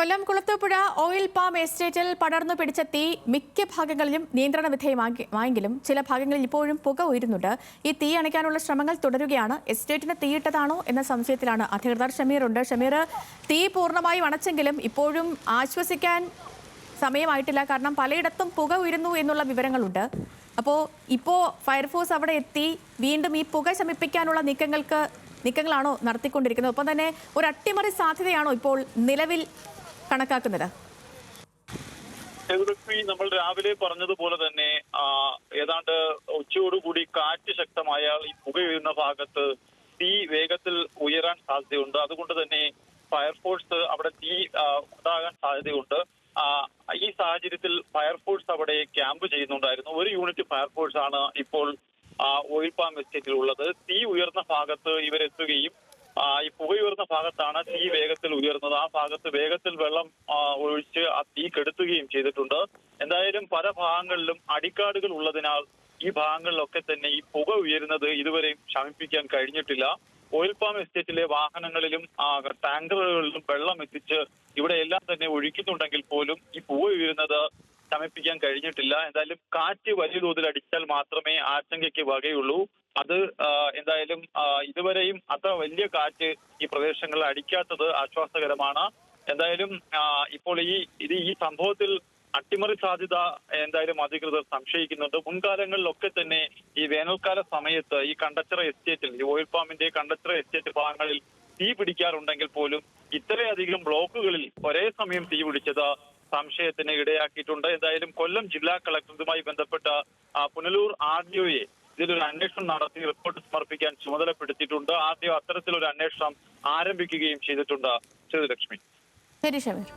കൊല്ലം Kulathupuzha oil palm എസ്റ്റേറ്റിൽ പടർന്നു പിടിച്ച തീ മിക്ക ഭാഗങ്ങളിലും നിയന്ത്രണ വിധേയമായെങ്കിലും ചില ഭാഗങ്ങളിൽ ഇപ്പോഴും പുക ഉയരുന്നുണ്ട്. ഈ തീ അണയ്ക്കാനുള്ള ശ്രമങ്ങൾ തുടരുകയാണ്. എസ്റ്റേറ്റിന് തീയിട്ടതാണോ എന്ന സംശയത്തിലാണ് അധികൃതർ. ഷമീർ, തീ പൂർണ്ണമായും അണച്ചെങ്കിലും ഇപ്പോഴും ആശ്വസിക്കാൻ സമയമായിട്ടില്ല. കാരണം പലയിടത്തും പുക ഉയരുന്നു എന്നുള്ള വിവരങ്ങളുണ്ട്. ഇപ്പോൾ ഫയർഫോഴ്സ് അവിടെ എത്തി വീണ്ടും ഈ പുക ശമിപ്പിക്കാനുള്ള നീക്കങ്ങളാണോ നടത്തിക്കൊണ്ടിരിക്കുന്നത്? ഒപ്പം തന്നെ ഒരു അട്ടിമറി സാധ്യതയാണോ ഇപ്പോൾ നിലവിൽ കണക്കാക്കുന്നത്? നമ്മൾ രാവിലെ പറഞ്ഞതുപോലെ തന്നെ ഏതാണ്ട് ഉച്ചയോടുകൂടി കാറ്റ് ശക്തമായാൽ ഈ പുകയുയരുന്ന ഭാഗത്ത് തീ വേഗത്തിൽ ഉയരാൻ സാധ്യതയുണ്ട്. അതുകൊണ്ട് തന്നെ ഫയർഫോഴ്സ് അവിടെ തീ ഉണ്ടാകാൻ സാധ്യതയുണ്ട്. ഈ സാഹചര്യത്തിൽ ഫയർഫോഴ്സ് അവിടെ ക്യാമ്പ് ചെയ്യുന്നുണ്ടായിരുന്നു. ഒരു യൂണിറ്റ് ഫയർഫോഴ്സ് ആണ് ഇപ്പോൾ ഓയിൽ പാം എസ്റ്റേറ്റിൽ ഉള്ളത്. തീ ഉയർന്ന ഭാഗത്ത് ഇവരെത്തുകയും ഈ പുകയുയർന്ന ഭാഗത്താണ് തീ വേഗത്തിൽ ഉയർന്നത്. ആ ഭാഗത്ത് വേഗത്തിൽ വെള്ളം ഒഴിച്ച് ആ തീ കെടുത്തുകയും ചെയ്തിട്ടുണ്ട്. എന്തായാലും പല ഭാഗങ്ങളിലും അടിക്കാടുകൾ ഉള്ളതിനാൽ ഈ ഭാഗങ്ങളിലൊക്കെ തന്നെ ഈ പുക ഉയരുന്നത് ഇതുവരെയും ശമിപ്പിക്കാൻ കഴിഞ്ഞിട്ടില്ല. ഓയിൽ പാം എസ്റ്റേറ്റിലെ വാഹനങ്ങളിലും ടാങ്കറുകളിലും വെള്ളം എത്തിച്ച് ഇവിടെ എല്ലാം തന്നെ ഒഴിക്കുന്നുണ്ടെങ്കിൽ പോലും ഈ പുക ഉയരുന്നത് ശമിപ്പിക്കാൻ കഴിഞ്ഞിട്ടില്ല. എന്തായാലും കാറ്റ് വലിയ തോതിൽ അടിച്ചാൽ മാത്രമേ ആശങ്കയ്ക്ക് വകയുള്ളൂ. അത് എന്തായാലും ഇതുവരെയും അത്ര വലിയ കാറ്റ് ഈ പ്രദേശങ്ങളിൽ അടിക്കാത്തത് ആശ്വാസകരമാണ്. എന്തായാലും ഇപ്പോൾ ഈ സംഭവത്തിൽ അട്ടിമറി സാധ്യത എന്തായാലും അധികൃതർ സംശയിക്കുന്നുണ്ട്. മുൻകാലങ്ങളിലൊക്കെ തന്നെ ഈ വേനൽക്കാല സമയത്ത് ഈ കണ്ടച്ചിറ എസ്റ്റേറ്റിൽ ഈ ഓയിൽ പാമിന്റെ കണ്ടച്ചിറ എസ്റ്റേറ്റ് ഭാഗങ്ങളിൽ തീ പിടിക്കാറുണ്ടെങ്കിൽ പോലും ഇത്രയധികം ബ്ലോക്കുകളിൽ ഒരേ സമയം തീ പിടിച്ചത് സംശയത്തിന് ഇടയാക്കിയിട്ടുണ്ട്. എന്തായാലും കൊല്ലം ജില്ലാ കളക്ടറുമായി ബന്ധപ്പെട്ട പുനലൂർ RDOയെ ഇതിലൊരു അന്വേഷണം നടത്തി റിപ്പോർട്ട് സമർപ്പിക്കാൻ ചുമതലപ്പെടുത്തിയിട്ടുണ്ട്. RDO അത്തരത്തിലൊരു അന്വേഷണം ആരംഭിക്കുകയും ചെയ്തിട്ടുണ്ട്. ലക്ഷ്മി. ശരി ഷമീർ.